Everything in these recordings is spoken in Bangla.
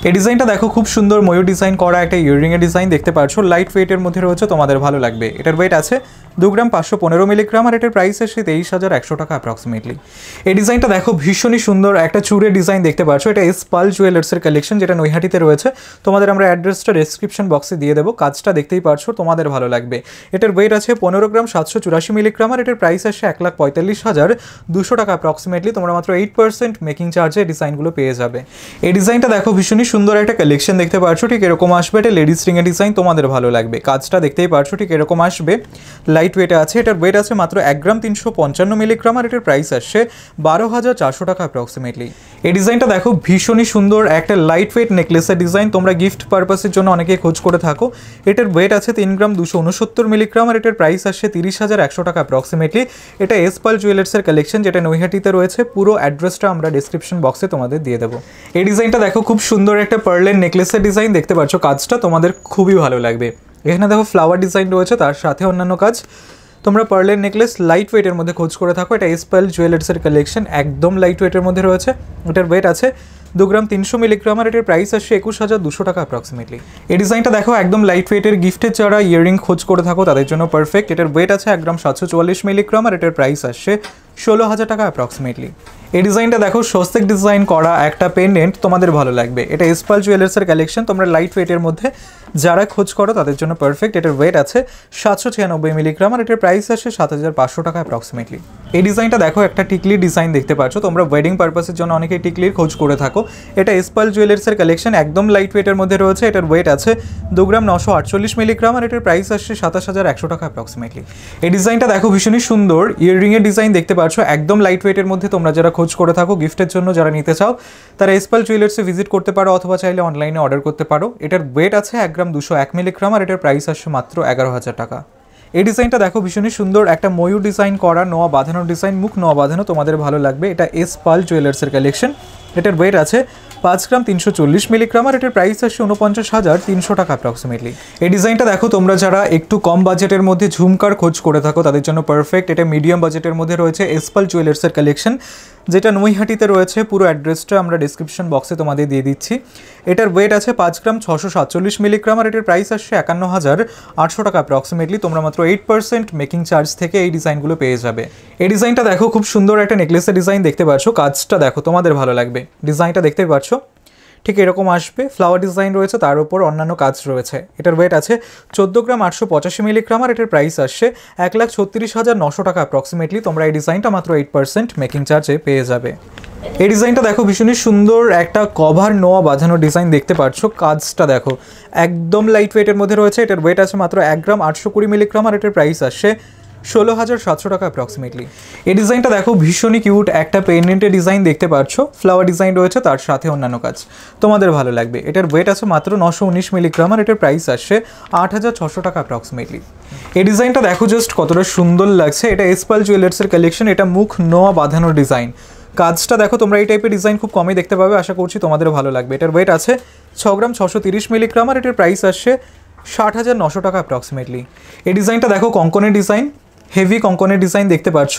এই ডিজাইনটা দেখো খুব সুন্দর ময়ূর ডিজাইন করা একটা ইয়াররিং এর ডিজাইন দেখতে পাচ্ছ, লাইট ওয়েটের মধ্যে রয়েছে, তোমাদের ভালো লাগবে। এটার ওয়েট আছে 2 গ্রাম 515 মিলিগ্রাম আর এটার প্রাইস আসছে 23,100 টাকা অ্যাপ্রক্সিমেটলি। এই ডিজাইনটা দেখো ভীষণই সুন্দর একটা চূড়ের ডিজাইন দেখতে পাচ্ছ, এটা এস পাল জুয়েলার্সের কালেকশন যেটা নৈহাটিতে রয়েছে। তোমাদের আমরা অ্যাড্রেসটা ডেসক্রিপশন বক্সে দিয়ে দেবো, কাজটা দেখতেই পারছো, তোমাদের ভালো লাগবে। এটার ওয়েট আছে 15 গ্রাম 784 মিলিগ্রাম আর এটার প্রাইস আসছে 1,45,200 টাকা অ্যাপ্রক্সিমেটলি। তোমরা মাত্র 8% মেকিং চার্জে ডিজাইনগুলো পেয়ে যাবে। এই ডিজাইনটা দেখো ভীষণই সুন্দর একটা কালেকশন দেখতে পাচ্ছ, ঠিক এরকম আসবে। এটা লেডিস রিং এর ডিজাইন, তোমাদের ভালো লাগবে। কাজটা দেখতেই পাচ্ছ ঠিক এরকম আসবে, লাইট ওয়েটে আছে। এটার ওয়েট আছে মাত্র 1 গ্রাম 355 মিলিগ্রাম আর এটার প্রাইস আসছে 12,400 টাকা অ্যাপ্রক্সিমেটলি। এই ডিজাইনটা দেখো ভীষণই সুন্দর একটা লাইট ওয়েট নেকলেসের ডিজাইন, তোমরা গিফট পারপাসের জন্য অনেকে খোঁজ করে থাকো। এটার ওয়েট আছে 3 গ্রাম 269 মিলিগ্রাম আর এটার প্রাইস আসছে 30,100 টাকা অ্যাপ্রক্সিমেটলি। এটা এস পাল জুয়েলার্সের কালেকশন যেটা নৈহাটিতে রয়েছে। পুরো অ্যাড্রেসটা আমরা ডেসক্রিপশন বক্সে তোমাদের দিয়ে দেবো। এই ডিজাইনটা দেখো খুব সুন্দর একটা পার্লের নেকলেসের ডিজাইন দেখতে পাচ্ছ, কাজটা তোমাদের খুবই ভালো লাগবে। এখানে দেখো ফ্লাওয়ার ডিজাইন রয়েছে, তার সাথে অন্যান্য কাজ। তোমরা পার্লের নেকলেস লাইট ওয়েটের মধ্যে খোঁজ করে থাকো, এটা এস পাল জুয়েলার্সের কালেকশন, একদম লাইট ওয়েটের মধ্যে রয়েছে। এটার ওয়েট আছে 2 গ্রাম 300 মিলিগ্রাম আর এটার প্রাইস আসছে 21,200 টাকা অ্যাপ্রক্সিমেটলি। এই ডিজাইনটা দেখো একদম লাইট ওয়েটের, গিফটের যারা ইয়াররিং খোঁজ করে থাকো তাদের জন্য পারফেক্ট। এটার ওয়েট আছে 1 গ্রাম 744 মিলিগ্রাম আর এটার প্রাইস আসছে 16,000 টাকা অ্যাপ্রক্সিমেটলি। এই ডিজাইনটা দেখো স্বস্তিক ডিজাইন করা একটা পেন্ডেন্ট, তোমাদের ভালো লাগবে। এটা এস পাল জুয়েলার্সের কালেকশন, তোমরা লাইট ওয়েটের মধ্যে যারা খোঁজ করো তাদের জন্য পারফেক্ট। এটার ওয়েট আছে 796 মিলিগ্রাম আর এটার প্রাইস আসছে 7,500 টাকা অ্যাপ্রক্সিমেটলি। এই ডিজাইনটা দেখো একটা টিকলির ডিজাইন দেখতে পাচ্ছ, তোমরা ওয়েডিং পারপাসের জন্য অনেকে টিকলির খোঁজ করে থাকো। এটা এস পাল জুয়েলার্সের কালেকশন, একদম লাইট ওয়েটের মধ্যে রয়েছে। এটার ওয়েট আছে 2 গ্রাম 948 মিলিগ্রাম আর এটার প্রাইস আসছে 27,100 টাকা অ্যাপ্রক্সিমেটলি। এই ডিজাইনটা দেখো ভীষণই সুন্দর ইয়াররিং এর ডিজাইন দেখতে পাচ্ছ, একদম লাইট ওয়েটের মধ্যে। তোমরা যারা খোঁজ করে থাকো গিফটের জন্য যারা নিতে চাও তারা এস পাল জুয়েলার্সে ভিজিট করতে পারো অথবা চাইলে অনলাইনে অর্ডার করতে পারো। এটার ওয়েট আছে 1 গ্রাম 201 মিলিগ্রাম আর এটার প্রাইস আসছে মাত্র 11,000 টাকা। এই ডিজাইনটা দেখো ভীষণই সুন্দর একটা ময়ূর ডিজাইন করা, নোয়া বাঁধানো ডিজাইন, মুখ নোয়া বাঁধানো, তোমাদের ভালো লাগবে। এটা এস পাল জুয়েলার্সের কালেকশন। এটার ওয়েট আছে 5 গ্রাম 340 মিলিগ্রাম আর এটার প্রাইস আসছে 49,300 টাকা অ্যাপ্রক্সিমেটলি। এই ডিজাইনটা দেখো তোমরা যারা একটু কম বাজেটের মধ্যে ঝুমকার খোঁজ করে থাকো তাদের জন্য পারফেক্ট। এটা মিডিয়াম বাজেটের মধ্যে রয়েছে এস পাল জুয়েলার্সের কালেকশন যেটা নৈহাটিতে রয়েছে। পুরো অ্যাড্রেসটা আমরা ডিসক্রিপশন বক্সে তোমাদের দিয়ে দিচ্ছি। এটার ওয়েট আছে 5 গ্রাম 647 মিলিগ্রাম আর এটার প্রাইস আসছে 51,800 টাকা অ্যাপ্রক্সিমেটলি। তোমরা মাত্র 8% মেকিং চার্জ থেকে এই ডিজাইনগুলো পেয়ে যাবে। এই ডিজাইনটা দেখো খুব সুন্দর একটা নেকলেসের ডিজাইন দেখতে পাচ্ছ, কাজটা দেখো তোমাদের ভালো লাগবে। ডিজাইনটা দেখতে পাচ্ছ ঠিক এরকম আসবে, ফ্লাওয়ার ডিজাইন রয়েছে, তার উপর অন্যান্য কাজ রয়েছে। এটার ওয়েট আছে 14 গ্রাম 885 মিলিগ্রাম আর এটার প্রাইস আসছে 1,36,900 টাকা অ্যাপ্রক্সিমেটলি। তোমরা এই ডিজাইনটা মাত্র 8% মেকিং চার্জে পেয়ে যাবে। এই ডিজাইনটা দেখো ভীষণই সুন্দর একটা কভার নোয়া বাঁধানো ডিজাইন দেখতে পাচ্ছ, কাজটা দেখো একদম লাইট ওয়েটের মধ্যে রয়েছে। এটার ওয়েট আছে মাত্র 1 গ্রাম 820 মিলিগ্রাম আর এটার প্রাইস আসছে 16,700 টাকা অ্যাপ্রক্সিমেটলি। এই ডিজাইনটা দেখো ভীষণই কিউট একটা পেন্ডেন্টের ডিজাইন দেখতে পাচ্ছ, ফ্লাওয়ার ডিজাইন রয়েছে, তার সাথে অন্যান্য কাজ, তোমাদের ভালো লাগবে। এটার ওয়েট আছে মাত্র 919 মিলিগ্রাম আর এটার প্রাইস আসছে 8,600 টাকা অ্যাপ্রক্সিমেটলি। এই ডিজাইনটা দেখো জাস্ট কতটা সুন্দর লাগছে। এটা এস পাল জুয়েলার্সের কালেকশন, এটা মুখ নোয়া বাঁধানোর ডিজাইন। কাজটা দেখো তোমরা এই টাইপের ডিজাইন খুব কমই দেখতে পাবে, আশা করছি তোমাদের ভালো লাগবে। এটার ওয়েট আছে 6 গ্রাম 630 মিলিগ্রাম আর এটার প্রাইস আসছে 60,900 টাকা অ্যাপ্রক্সিমেটলি। এই ডিজাইনটা দেখো কঙ্কনের ডিজাইন, হেভি কঙ্কনের ডিজাইন দেখতে পাচ্ছ,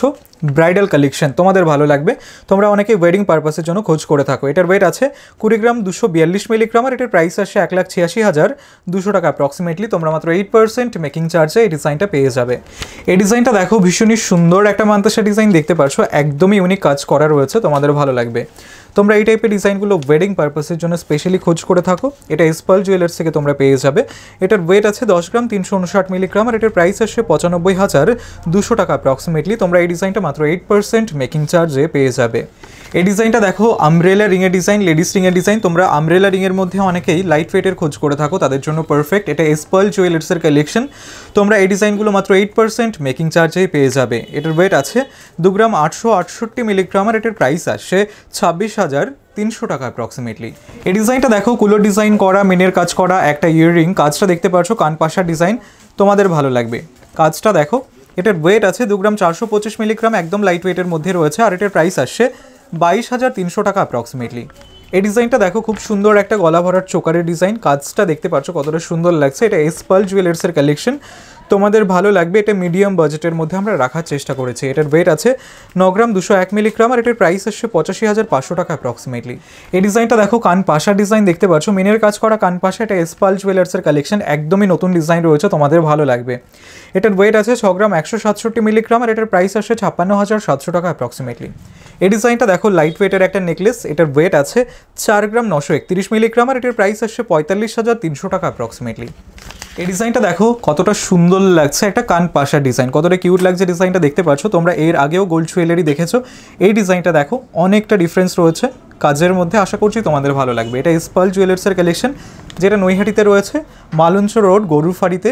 ব্রাইডাল কালেকশন, তোমাদের ভালো লাগবে। তোমরা অনেকে ওয়েডিং পারপাসের জন্য খোঁজ করে থাকো। এটার ওয়েট আছে 20 গ্রাম 242 মিলিগ্রাম আর এটার প্রাইস আসছে 1,86,200 টাকা অ্যাপ্রক্সিমেটলি। তোমরা মাত্র 8% মেকিং চার্জে এই ডিজাইনটা পেয়ে যাবে। এই ডিজাইনটা দেখো ভীষণই সুন্দর একটা মান্তাসা ডিজাইন দেখতে পাচ্ছ, একদমই ইউনিক কাজ করা রয়েছে, তোমাদের ভালো লাগবে। তোমরা এই টাইপের ডিজাইনগুলো ওয়েডিং পারপাসের জন্য স্পেশালি খোঁজ করে থাকো, এটা এস পাল জুয়েলার্স থেকে তোমরা পেয়ে যাবে। এটার ওয়েট আছে 10 গ্রাম 359 মিলিগ্রাম আর এটার প্রাইস আসছে 95,200 টাকা অ্যাপ্রক্সিমেটলি। তোমরা এই ডিজাইনটা মাত্র 8% মেকিং চার্জে পেয়ে যাবে। এই ডিজাইনটা দেখো আমব্রেলা রিংয়ের ডিজাইন, লেডিস রিংয়ের ডিজাইন। তোমরা আমব্রেলা রিংয়ের মধ্যে অনেকেই লাইট ওয়েটের খোঁজ করে থাকো, তাদের জন্য পারফেক্ট। এটা এস পাল জুয়েলার্সের কালেকশন, তোমরা এই ডিজাইনগুলো মাত্র 8% মেকিং চার্জেই পেয়ে যাবে। এটার ওয়েট আছে 2 গ্রাম 868 মিলিগ্রাম আর এটার প্রাইস আসছে 26,300 টাকা অ্যাপ্রক্সিমেটলি। এই ডিজাইনটা দেখো কুলোর ডিজাইন করা, মিনের কাজ করা একটা ইয়াররিং, কাজটা দেখতে পাচ্ছ কানপাশার ডিজাইন, তোমাদের ভালো লাগবে। কাজটা দেখো, এটার ওয়েট আছে 2 গ্রাম 425 মিলিগ্রাম, একদম লাইট ওয়েটের মধ্যে রয়েছে আর এটার প্রাইস আসছে 22,300 টাকা অ্যাপ্রক্সিমেটলি। এই ডিজাইনটা দেখো খুব সুন্দর একটা গলা ভরার চোকারের ডিজাইন, কাজটা দেখতে পাচ্ছ কতটা সুন্দর লাগছে। এটা এস পাল জুয়েলার্সের কালেকশন, তোমাদের ভালো লাগবে। এটা মিডিয়াম বাজেটের মধ্যে আমরা রাখার চেষ্টা করেছি। এটার ওয়েট আছে 9 গ্রাম 201 মিলিগ্রাম আর এটার প্রাইস আসছে 85,500 টাকা অ্যাপ্রক্সিমেটলি। এই ডিজাইনটা দেখো কান পাশা ডিজাইন দেখতে পাচ্ছ, মিনের কাজ করা কান পাশা। এটা এসপাল জুয়েলার্সের কালেকশন, একদমই নতুন ডিজাইন রয়েছে, তোমাদের ভালো লাগবে। এটার ওয়েট আছে 6 গ্রাম 167 মিলিগ্রাম আর এটার প্রাইস আসছে 56,700 টাকা অ্যাপ্রক্সিমেটলি। এই ডিজাইনটা দেখো লাইট ওয়েটের একটা নেকলেস। এটার ওয়েট আছে 4 গ্রাম 931 মিলিগ্রাম আর এটার প্রাইস আসছে 45,300 টাকা অ্যাপ্রক্সিমেটলি। এই ডিজাইনটা দেখো কতটা সুন্দর লাগছে, একটা কান পাশা ডিজাইন, কতটা কিউট লাগছে ডিজাইনটা দেখতে পাচ্ছ। তোমরা এর আগেও গোল্ড জুয়েলারি দেখেছো, এই ডিজাইনটা দেখো অনেকটা ডিফারেন্স রয়েছে কাজের মধ্যে, আশা করছি তোমাদের ভালো লাগবে। এটা এসপাল জুয়েলার্সের কালেকশন, যেটা নৈহাটিতে রয়েছে, মালঞ্চ রোড গরুফাড়িতে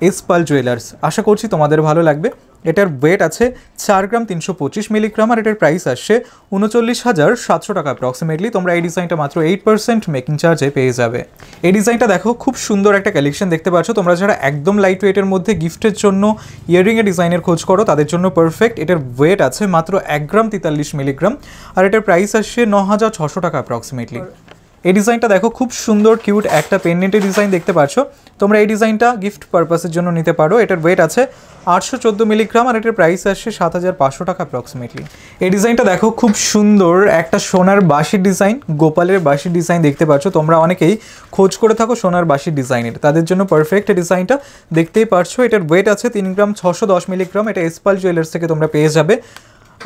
এসপাল জুয়েলার্স। আশা করছি তোমাদের ভালো লাগবে। এটার ওয়েট আছে 4 গ্রাম 325 মিলিগ্রাম আর এটার প্রাইস আসছে 39,700 টাকা অ্যাপ্রক্সিমেটলি। তোমরা এই ডিজাইনটা মাত্র 8% মেকিং চার্জে পেয়ে যাবে। এই ডিজাইনটা দেখো খুব সুন্দর একটা কালেকশন দেখতে পাচ্ছ। তোমরা যারা একদম লাইট ওয়েটের মধ্যে গিফটের জন্য ইয়াররিংয়ের ডিজাইনের খোঁজ করো তাদের জন্য পারফেক্ট। এটার ওয়েট আছে মাত্র 1 গ্রাম 43 মিলিগ্রাম আর এটার প্রাইস আসছে 9,600 টাকা অ্যাপ্রক্সিমেটলি। এই ডিজাইনটা দেখো খুব সুন্দর কিউট একটা পেন্ডেন্টের ডিজাইন দেখতে পাচ্ছ। তোমরা এই ডিজাইনটা গিফট পারপাসের জন্য নিতে পারো। এটার ওয়েট আছে 814 মিলিগ্রাম আর এটার প্রাইস আসছে 7,500 টাকা অ্যাপ্রক্সিমেটলি। এই ডিজাইনটা দেখো খুব সুন্দর একটা সোনার বাঁশির ডিজাইন, গোপালের বাঁশির ডিজাইন দেখতে পাচ্ছ। তোমরা অনেকেই খোঁজ করে থাকো সোনার বাঁশির ডিজাইনের, তাদের জন্য পারফেক্ট ডিজাইনটা দেখতেই পারছো। এটার ওয়েট আছে 3 গ্রাম 610 মিলিগ্রাম। এটা এসপাল জুয়েলার্স থেকে তোমরা পেয়ে যাবে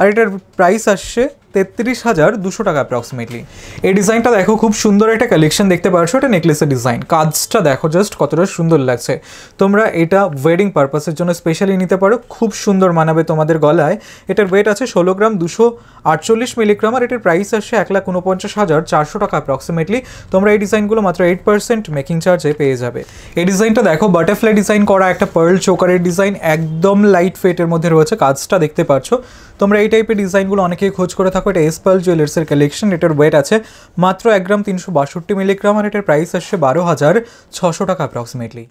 আর এটার প্রাইস আসছে 33,200 টাকা অ্যাপ্রক্সিমেটলি। এই ডিজাইনটা দেখো খুব সুন্দর একটা কালেকশন দেখতে পাচ্ছ। এটা নেকলেসের ডিজাইন, কাজটা দেখো জাস্ট কতটা সুন্দর লাগছে। তোমরা এটা ওয়েডিং পারপাসের জন্য স্পেশালি নিতে পারো, খুব সুন্দর মানাবে তোমাদের গলায়। এটার ওয়েট আছে 16 গ্রাম 248 মিলিগ্রাম আর এটার প্রাইস আসছে 1,49,400 টাকা অ্যাপ্রক্সিমেটলি। তোমরা এই ডিজাইনগুলো মাত্র 8% মেকিং চার্জে পেয়ে যাবে। এই ডিজাইনটা দেখো বাটারফ্লাই ডিজাইন করা একটা পার্ল চোকারের ডিজাইন, একদম লাইট ওয়েটের মধ্যে রয়েছে, কাজটা দেখতে পাচ্ছ। তোমরা এই টাইপের ডিজাইনগুলো অনেকেই খোঁজ করে থাকো। এটা এসপাল জুয়েলার্সের কালেকশন। এটার ওয়েট আছে মাত্র 1 গ্রাম 362 মিলিগ্রাম আর এটার প্রাইস আসছে 12,600 টাকা অ্যাপ্রক্সিমেটলি।